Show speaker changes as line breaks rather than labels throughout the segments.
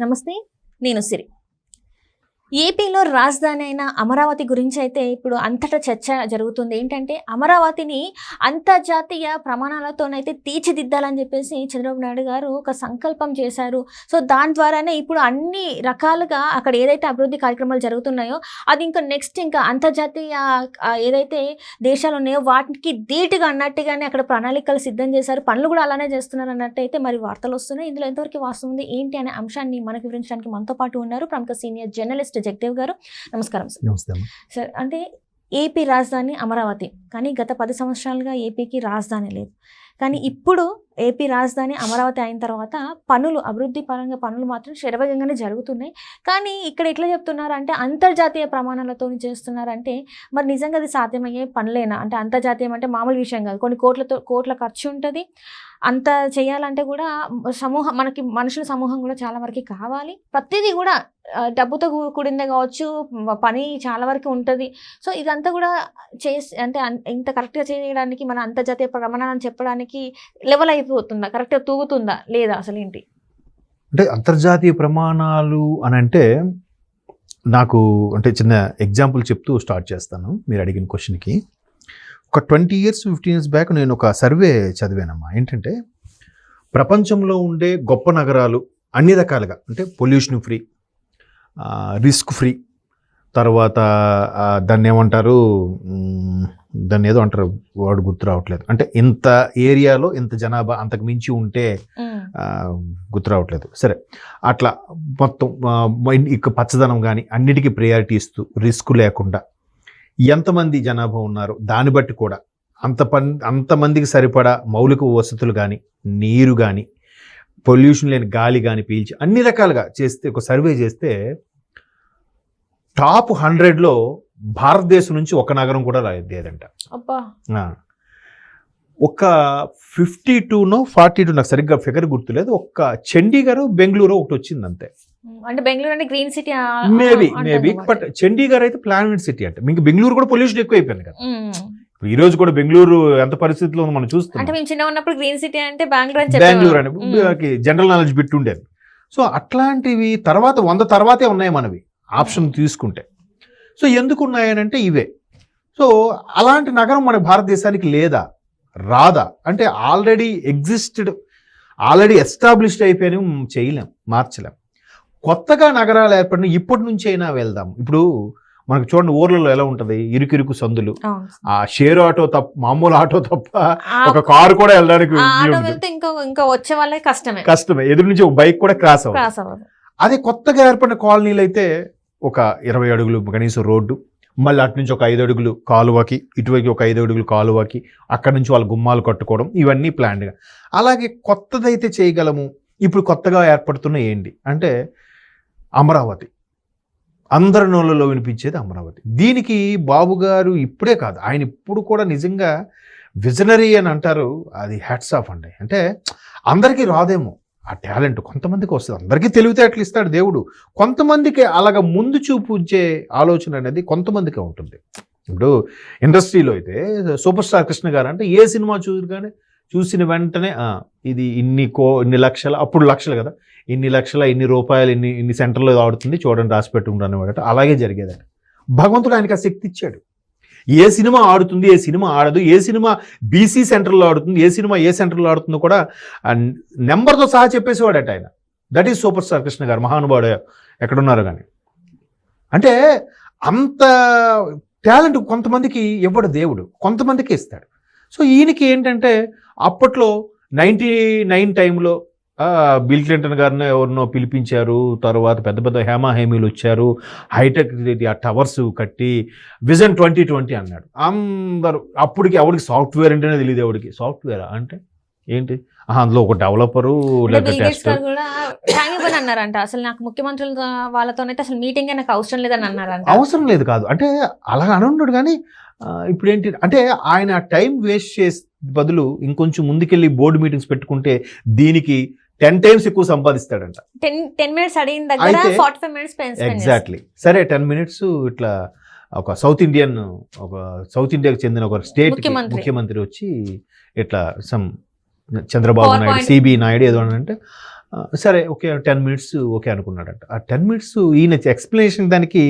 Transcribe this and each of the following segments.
నమస్తే, నేను సిరి. ఏపీలో రాజధాని అయిన అమరావతి గురించి అయితే ఇప్పుడు అంతటా చర్చ జరుగుతుంది. ఏంటంటే అమరావతిని అంతర్జాతీయ ప్రమాణాలతోనైతే తీర్చిదిద్దాలని చెప్పేసి చంద్రబాబు నాయుడు గారు ఒక సంకల్పం చేశారు. సో దాని ద్వారానే ఇప్పుడు అన్ని రకాలుగా అక్కడ ఏదైతే అభివృద్ధి కార్యక్రమాలు జరుగుతున్నాయో అది ఇంకా నెక్స్ట్ ఇంకా అంతర్జాతీయ ఏదైతే దేశాలు ఉన్నాయో వాటికి ధీటుగా అన్నట్టుగానే అక్కడ ప్రణాళికలు సిద్ధం చేశారు. పనులు కూడా అలానే చేస్తున్నారు అన్నట్టు అయితే మరి వార్తలు వస్తున్నాయి. ఇందులో ఎంతవరకు వాస్తవం ఉంది ఏంటి అనే అంశాన్ని మనకు వివరించడానికి మనతో పాటు ఉన్నారు ప్రముఖ సీనియర్ జర్నలిస్ట్ జగదేవ్ గారు. నమస్కారం సార్.
నమస్తే
సార్, అంటే ఏపీ రాజధాని అమరావతి, కానీ గత 10 సంవత్సరాలుగా ఏపీకి రాజధాని లేదు. కానీ ఇప్పుడు ఏపీ రాజధాని అమరావతి అయిన తర్వాత పనులు, అభివృద్ధి పరంగా పనులు మాత్రం శరవేగంగానే జరుగుతున్నాయి. కానీ ఇక్కడ ఎట్లా చెప్తున్నారంటే అంతర్జాతీయ ప్రమాణాలతో చేస్తున్నారంటే మరి నిజంగా అది సాధ్యమయ్యే పనులేనా? అంటే అంతర్జాతీయం అంటే మామూలు విషయం కాదు, కొన్ని కోట్ల ఖర్చు ఉంటుంది. అంత చేయాలంటే కూడా మనకి మనుషుల సమూహం కూడా చాలా వరకు కావాలి. ప్రతిదీ కూడా డబ్బుతో కూడిందే కావచ్చు, పని చాలా వరకు ఉంటుంది. సో ఇదంతా కూడా చేసి అంటే ఇంత కరెక్ట్గా చేయడానికి మన అంతర్జాతీయ ప్రమాణాలను చెప్పడానికి లెవెల్ అయిపోతుందా, కరెక్ట్గా తూగుతుందా లేదా, అసలు ఏంటి?
అంటే అంతర్జాతీయ ప్రమాణాలు అని అంటే నాకు అంటే చిన్న ఎగ్జాంపుల్ చెప్తూ స్టార్ట్ చేస్తాను మీరు అడిగిన క్వశ్చన్కి. ఒక 20 years 15 years బ్యాక్ నేను ఒక సర్వే చదివానమ్మా. ఏంటంటే ప్రపంచంలో ఉండే గొప్ప నగరాలు అన్ని రకాలుగా, అంటే పొల్యూషన్ ఫ్రీ, రిస్క్ ఫ్రీ, తర్వాత దాన్ని ఏమంటారు, దాన్ని ఏదో అంటారు, వాడు గుర్తు రావట్లేదు, అంటే ఇంత ఏరియాలో ఇంత జనాభా అంతకు మించి ఉంటే గుర్తు రావట్లేదు, సరే అట్లా మొత్తం ఇక పచ్చదనం కానీ అన్నిటికీ ప్రయారిటీ ఇస్తూ రిస్క్ లేకుండా ఎంతమంది జనాభా ఉన్నారు దాన్ని బట్టి కూడా అంతమందికి సరిపడా మౌలిక వసతులు కానీ, నీరు కానీ, పొల్యూషన్ లేని గాలి కానీ పీల్చి అన్ని రకాలుగా చేస్తే, ఒక సర్వే చేస్తే టాప్ 100లో భారతదేశం నుంచి ఒక నగరం కూడా లేదంట. ఒక 52నో 42 నాకు సరిగ్గా ఫిగర్ గుర్తులేదు, ఒక్క చండీగఢ్, బెంగళూరు ఒకటి వచ్చింది అంతే.
అంటే బెంగళూరు అంటే green city
maybe but Chandigarh అయితే ప్లానెట్ సిటీ అంటే. మీకు బెంగళూరు కూడా పొల్యూషన్ ఎక్కువ అయిపోయింది కదా. ఈ రోజు కూడా బెంగళూరు ఎంత పరిస్థితిలో మనం చూస్తాం.
అంటే మేము చిన్న ఉన్నప్పుడు గ్రీన్ సిటీ అంటే
బెంగళూరు అని జనరల్ నాలెడ్జ్ బిట్ ఉండేది. సో అట్లాంటివి తర్వాత 100 తర్వాతే ఉన్నాయి మనవి ఆప్షన్ తీసుకుంటే. సో ఎందుకు ఉన్నాయనంటే ఇవే. సో అలాంటి నగరం మన భారతదేశానికి లేదా, రాదా అంటే ఆల్రెడీ ఎస్టాబ్లిష్డ్ అయిపోయినా చేయలేం, మార్చలేం. కొత్తగా నగరాలు ఏర్పడిన ఇప్పటి నుంచి అయినా వెళ్దాం. ఇప్పుడు మనకు చూడండి ఊర్లలో ఎలా ఉంటుంది, ఇరుకిరుకు సందులు, ఆ షేర్ ఆటో తప్ప, మామూలు ఆటో తప్ప ఒక కారు కూడా వెళ్ళడానికి కష్టమే. ఎదురు నుంచి ఒక బైక్ కూడా క్రాస్ అవ్వదు. అదే కొత్తగా ఏర్పడిన కాలనీలు అయితే ఒక 20 అడుగులు కనీసం రోడ్డు, మళ్ళీ అటు నుంచి ఒక 5 అడుగులు కాలువకి, ఇటువైపు ఒక 5 అడుగులు కాలువకి, అక్కడ నుంచి వాళ్ళ గుమ్మాలు కట్టుకోవడం, ఇవన్నీ ప్లాన్డ్గా. అలాగే కొత్తదైతే చేయగలము. ఇప్పుడు కొత్తగా ఏర్పడుతున్న ఏంటి అంటే అమరావతి. అందరి నోళ్ళలో వినిపించేది అమరావతి. దీనికి బాబు గారు ఇప్పుడే కాదు, ఆయన ఇప్పుడు కూడా నిజంగా విజనరీ అని అంటారు, అది హ్యాట్స్ ఆఫ్ అండి. అంటే అందరికీ రాదేమో ఆ టాలెంట్, కొంతమందికి వస్తుంది. అందరికీ తెలివితేటలు ఇస్తాడు దేవుడు, కొంతమందికి అలాగ ముందు చూపు ఉంచే ఆలోచన అనేది కొంతమందికి ఉంటుంది. ఇప్పుడు ఇండస్ట్రీలో అయితే సూపర్ స్టార్ కృష్ణ గారు అంటే ఏ సినిమా చూసిన వెంటనే ఇది ఇన్ని లక్షల, అప్పుడు లక్షలు కదా, ఇన్ని లక్షల, ఇన్ని రూపాయలు, ఇన్ని సెంటర్లో ఆడుతుంది చూడండి, రాసి పెట్టుకుంటాను. అలాగే జరిగేదండి. భగవంతుడు ఆయనకి ఆ శక్తి ఇచ్చాడు. ఏ సినిమా ఆడుతుంది, ఏ సినిమా ఆడదు, ఏ సినిమా బీసీ సెంటర్లో ఆడుతుంది, ఏ సినిమా ఏ సెంటర్లో ఆడుతుందో కూడా నెంబర్తో సహా చెప్పేసేవాడట ఆయన. That is super star Krishna గారు, మహానుభావుడు ఎక్కడున్నారు కానీ. అంటే అంత టాలెంట్ కొంతమందికి ఇవ్వడు దేవుడు, కొంతమందికి ఇస్తాడు. సో ఈయనకి ఏంటంటే అప్పట్లో 99 టైంలో బిల్ క్లింటన్ గారిని ఎవరినో పిలిపించారు, తర్వాత పెద్ద పెద్ద హేమీలు వచ్చారు, హైటెక్ ఆ టవర్స్ కట్టి విజన్ 2020 అన్నాడు. అందరూ అప్పటికి ఎవరికి సాఫ్ట్వేర్ అంటేనే తెలియదు. ఎవరికి సాఫ్ట్వేర్ అంటే ఏంటి, అందులో ఒక డెవలపరు
అన్నారంట. అసలు నాకు ముఖ్యమంత్రుల వాళ్ళతోనైతే అసలు మీటింగ్ నాకు అవసరం లేదని అన్నారంట.
అవసరం లేదు కాదు అంటే అలా అనున్నాడు. కానీ ఇప్పుడు ఏంటి అంటే ఆయన టైం వేస్ట్ చేసే బదులు ఇంకొంచెం ముందుకెళ్ళి బోర్డు మీటింగ్స్ పెట్టుకుంటే దీనికి 10 times ఎక్కువ సంపాదిస్తాడంట.
10 minutes అడిగిన దగ్గర 45 minutes
ఎగ్జాక్ట్లీ. సరే 10 minutes ఇట్లా ఒక సౌత్ ఇండియాకి చెందిన ఒక స్టేట్ ముఖ్యమంత్రి వచ్చి ఇట్లా చంద్రబాబు నాయుడు, సిబి నాయుడు ఏదో అంటే సరే ఓకే 10 మినిట్స్ ఓకే అనుకున్నాడంట. ఆ 10 మినిట్స్ ఈయన ఎక్స్ప్లెనేషన్ దానికి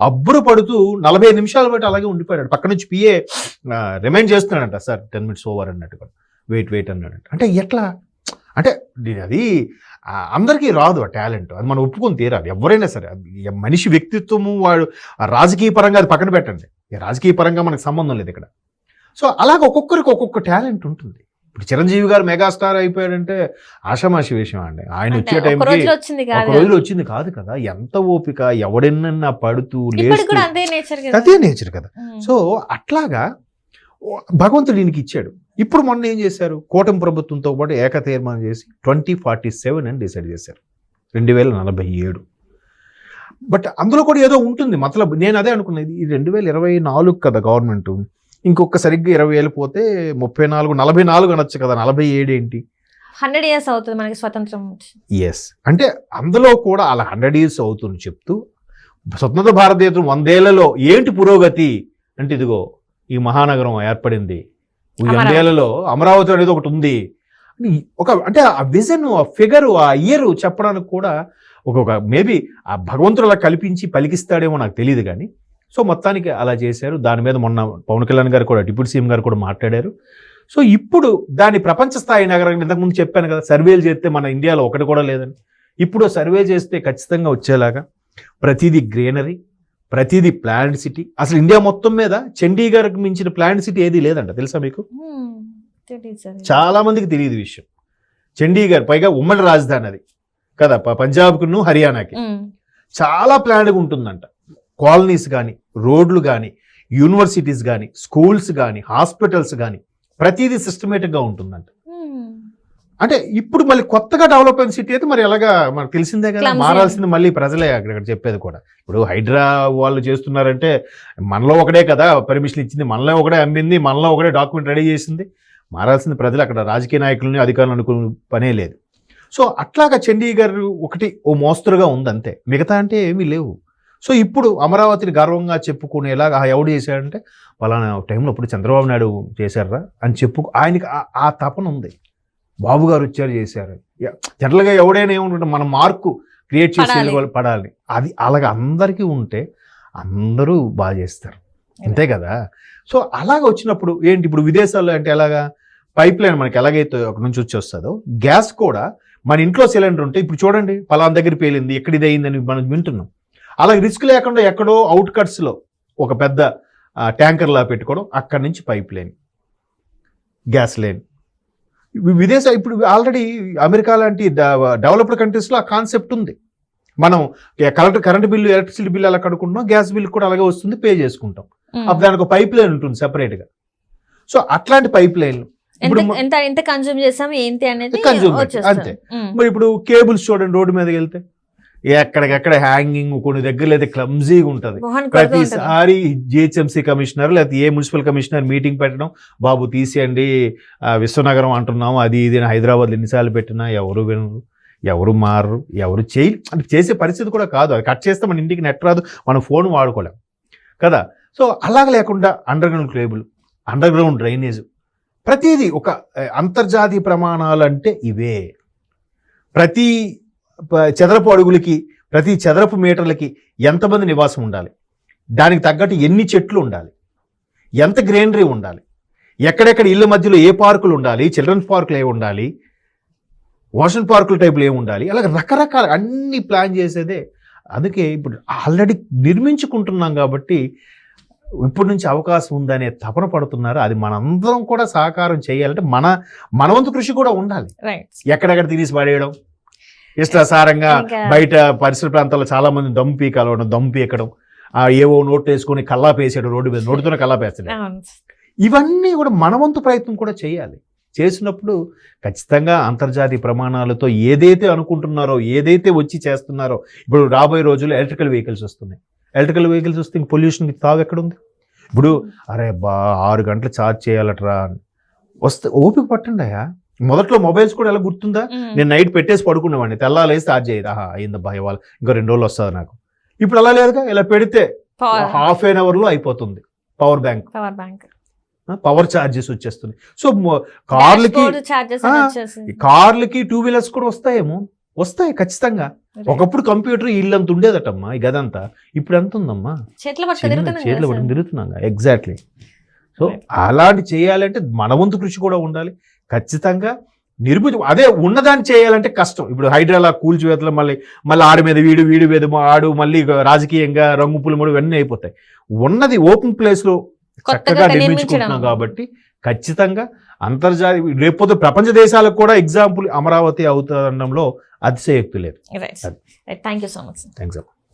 అబ్బురు పడుతూ 45 నిమిషాలు బట్టి అలాగే ఉండిపోయాడు. పక్క నుంచి పిఏ రిమైండ్ చేస్తున్నాడంట, సార్ 10 మినిట్స్ ఓవర్ అన్నట్టుగా, వెయిట్ అన్నాడంట. అంటే ఎట్లా అంటే అది అందరికీ రాదు ఆ టాలెంట్, అది మనం ఒప్పుకొని తీరాలి. ఎవరైనా సరే మనిషి వ్యక్తిత్వము వాడు రాజకీయ పరంగా అది పక్కన పెట్టండి, రాజకీయ పరంగా మనకు సంబంధం లేదు ఇక్కడ. సో అలాగ ఒక్కొక్కరికి ఒక్కొక్క టాలెంట్ ఉంటుంది. ఇప్పుడు చిరంజీవి గారు మెగాస్టార్ అయిపోయాడంటే ఆషామాషి విషయం అండి. ఆయన వచ్చే టైంకి ఒక రోజులో వచ్చింది కాదు కదా, ఎంత ఓపిక, ఎవడెన్నా పడుతూ అదే నేచర్ కదా. సో అట్లాగా భగవంతుడు దీనికి ఇచ్చాడు. ఇప్పుడు మొన్న ఏం చేశారు, కూటమి ప్రభుత్వంతో పాటు ఏక తీర్మానం చేసి 2047 అని డిసైడ్ చేశారు, 2047. బట్ అందులో కూడా ఏదో ఉంటుంది మతలబ్. నేను అదే అనుకున్నది, ఈ 2024 కదా గవర్నమెంట్, ఇంకొక సరిగ్గా 20 ఏళ్ళు పోతే 34, 44 అనొచ్చు కదా, 47 ఏంటి,
100 years అవుతుంది మనకి స్వతంత్రం.
ఎస్, అంటే అందులో కూడా అలా 100 years అవుతుంది చెప్తూ, స్వతంత్ర భారతదేశం 100 ఏళ్లలో ఏంటి పురోగతి అంటే, ఇదిగో ఈ మహానగరం ఏర్పడింది, 100 ఏళ్లలో అమరావతి అనేది ఒకటి ఉంది, ఒక అంటే ఆ విజన్, ఆ ఫిగర్, ఆ ఇయర్ చెప్పడానికి కూడా ఒక మేబీ ఆ భగవంతుడు అలా కల్పించి పలికిస్తాడేమో నాకు తెలియదు కానీ. సో మొత్తానికి అలా చేశారు. దాని మీద మొన్న పవన్ కళ్యాణ్ గారు కూడా, డిప్యూటీ సీఎం గారు కూడా మాట్లాడారు. సో ఇప్పుడు దాని ప్రపంచ స్థాయి నగరం, ఇంతకుముందు చెప్పాను కదా, సర్వేలు చేస్తే మన ఇండియాలో ఒకటి కూడా లేదని. ఇప్పుడు సర్వే చేస్తే ఖచ్చితంగా వచ్చేలాగా ప్రతిదీ గ్రీనరీ, ప్రతిదీ ప్లాంట్ సిటీ. అసలు ఇండియా మొత్తం మీద చండీగఢ్కి మించిన ప్లాంట్ సిటీ ఏది లేదంట, తెలుసా మీకు? చాలా మందికి తెలియదు విషయం. చండీగఢ్ పైగా ఉమ్మడి రాజధాని అది కదా, పంజాబ్కును హర్యానాకి. చాలా ప్లాన్గా ఉంటుందంట. కాలనీస్ కానీ, రోడ్లు కానీ, యూనివర్సిటీస్ కానీ, స్కూల్స్ కానీ, హాస్పిటల్స్ కానీ, ప్రతిదీ సిస్టమేటిక్గా ఉంటుందంట. అంటే ఇప్పుడు మళ్ళీ కొత్తగా డెవలప్ అయిన సిటీ అయితే మరి ఎలాగా మనకు తెలిసిందే కదా, మారాల్సింది మళ్ళీ ప్రజలే అక్కడ చెప్పేది కూడా. ఇప్పుడు హైడ్రా వాళ్ళు చేస్తున్నారంటే మనలో ఒకడే కదా పర్మిషన్ ఇచ్చింది, మనలో ఒకడే అమ్మింది, మనలో ఒకడే డాక్యుమెంట్ రెడీ చేసింది. మారాల్సింది ప్రజలు, అక్కడ రాజకీయ నాయకులని అధికారులు అనుకునే పనే లేదు. సో అట్లాగా చండీగఢ్ ఒకటి ఓ మోస్తరుగా ఉందంతే, మిగతా అంటే ఏమీ లేవు. సో ఇప్పుడు అమరావతిని గర్వంగా చెప్పుకునేలాగా ఎవడు చేశాడంటే, పలానా టైంలో ఇప్పుడు చంద్రబాబు నాయుడు చేశారా అని ఆయనకి ఆ తపన ఉంది. బాబు గారు వచ్చారు చేశారు. జనరల్గా ఎవడైనా ఏముంటుంటే మన మార్కు క్రియేట్ చేసే వాళ్ళు పడాలి, అది అలాగ అందరికీ ఉంటే అందరూ బాగా చేస్తారు, అంతే కదా. సో అలాగ వచ్చినప్పుడు ఏంటి, ఇప్పుడు విదేశాల్లో అంటే ఎలాగా పైప్ లైన్ మనకి ఎలాగైతే అక్కడ నుంచి వచ్చి వస్తుందో, గ్యాస్ కూడా మన ఇంట్లో సిలిండర్ ఉంటే ఇప్పుడు చూడండి పలానా దగ్గర పేలింది, ఎక్కడ ఇది అయిందని మనం వింటున్నాం. అలాగే రిస్క్ లేకుండా ఎక్కడో అవుట్కట్స్లో ఒక పెద్ద ట్యాంకర్లా పెట్టుకోవడం, అక్కడి నుంచి పైప్ లైన్, గ్యాస్ లైన్. ఇప్పుడు ఆల్రెడీ అమెరికా లాంటి డెవలప్డ్ కంట్రీస్లో ఆ కాన్సెప్ట్ ఉంది. మనం కరెంట్ బిల్లు, ఎలక్ట్రిసిటీ బిల్లు అలా కడుకుంటున్నాం, గ్యాస్ బిల్లు కూడా అలాగే వస్తుంది, పే చేసుకుంటాం. అప్పుడు దానికి ఒక పైప్ లైన్ ఉంటుంది సెపరేట్గా. సో అట్లాంటి పైప్ లైన్లు
ఎంత కన్జ్యూమ్ చేసాం ఏంటి అనేది
అంతే. మరి ఇప్పుడు కేబుల్స్ చూడండి, రోడ్డు మీదకి వెళ్తే ఎక్కడికెక్కడ హ్యాంగింగ్, కొన్ని దగ్గర అయితే క్లమ్జీగా ఉంటుంది. ప్రతిసారి జిహెచ్ఎంసీ కమిషనర్ లేకపోతే ఏ మున్సిపల్ కమిషనర్ మీటింగ్ పెట్టడం, బాబు తీసేయండి విశ్వనగరం అంటున్నాము, అది ఇది హైదరాబాద్లో ఎన్నిసార్లు పెట్టినా ఎవరు వినరు, ఎవరు మారరు, ఎవరు అంటే చేసే పరిస్థితి కూడా కాదు. అది కట్ చేస్తే మన ఇంటికి నెట్ రాదు, మనం ఫోన్ వాడుకోలేం కదా. సో అలాగ లేకుండా under ground cable, under ground drainage, ప్రతిదీ ఒక అంతర్జాతీయ ప్రమాణాలు అంటే ఇవే. ప్రతి చదరపు అడుగులకి, ప్రతి చదరపు మీటర్లకి ఎంతమంది నివాసం ఉండాలి, దానికి తగ్గట్టు ఎన్ని చెట్లు ఉండాలి, ఎంత గ్రీనరీ ఉండాలి, ఎక్కడెక్కడ ఇళ్ళ మధ్యలో ఏ పార్కులు ఉండాలి, చిల్డ్రన్స్ పార్కులు ఏ ఉండాలి, వాషన్ పార్కుల టైపులు ఏమి ఉండాలి, అలాగే రకరకాల అన్ని ప్లాన్ చేసేదే. అందుకే ఇప్పుడు ఆల్రెడీ నిర్మించుకుంటున్నాం కాబట్టి ఇప్పటి నుంచి అవకాశం ఉందనే తపన పడుతున్నారు. అది మనందరం కూడా సహకారం చేయాలంటే మన వంతు కృషి కూడా ఉండాలి. ఎక్కడెక్కడ తినేసి పడేయడం, ఇష్టాసారంగా బయట పరిసర ప్రాంతాల్లో చాలా మంది దమ్ము కలవడం, దమ్ము పీకడం, ఏవో నోట్లు వేసుకొని కల్లాపేసాడు, రోడ్డు మీద నోటితోనే కల్లాపేస్తాడు. ఇవన్నీ కూడా మన వంతు ప్రయత్నం కూడా చేయాలి. చేసినప్పుడు ఖచ్చితంగా అంతర్జాతీయ ప్రమాణాలతో ఏదైతే అనుకుంటున్నారో, ఏదైతే వచ్చి చేస్తున్నారో, ఇప్పుడు రాబోయే రోజుల్లో ఎలక్ట్రికల్ వెహికల్స్ వస్తున్నాయి. ఎలక్ట్రికల్ వెహికల్స్ వస్తే ఇంక పొల్యూషన్కి తావు ఎక్కడుంది? ఇప్పుడు 6 గంటలు ఛార్జ్ చేయాలట్రా వస్తే ఓపిక పట్టండి అయ్యా. మొదట్లో మొబైల్స్ కూడా ఎలా గుర్తుందా, నేను నైట్ పెట్టేసి పడుకునేవాడిని, తెల్లాలేసి ఛార్జ్ చేయదు, అయిందబ్బా ఇవాళ ఇంకో 2 రోజులు వస్తుంది నాకు. ఇప్పుడు అలా లేదుగా, ఇలా పెడితే ½ an hourలో అయిపోతుంది. పవర్ బ్యాంక్, పవర్ ఛార్జెస్ వచ్చేస్తుంది. సో కార్లకి 2 వీలర్స్ కూడా వస్తాయేమో, వస్తాయి ఖచ్చితంగా. ఒకప్పుడు కంప్యూటర్ ఇల్లంత ఉండేదటమ్మా ఈ గదంతా, ఇప్పుడు ఎంత ఉందమ్మా?
చేతిలో
చేతిలో పట్టుకుని తిరుగుతున్నాం. ఎగ్జాక్ట్లీ. సో అలాంటి చేయాలంటే మన వంతు కృషి కూడా ఉండాలి ఖచ్చితంగా. అదే ఉన్నదాన్ని చేయాలంటే కష్టం. ఇప్పుడు హైడ్రాలా కూల్చివేతలు మళ్ళీ ఆడి మీద వీడి మీద ఆడు మళ్ళీ రాజకీయంగా రంగు పులుముడు ఇవన్నీ అయిపోతాయి. ఉన్నది ఓపెన్ ప్లేస్ లో చక్కగా నిర్మించుకుంటున్నాం కాబట్టి ఖచ్చితంగా అంతర్జాతీయ రేపు ప్రపంచ దేశాలకు కూడా ఎగ్జాంపుల్ అమరావతి అవుతుండడంలో అతిశయోక్తి లేదు.
Thank you so much.
Thanks.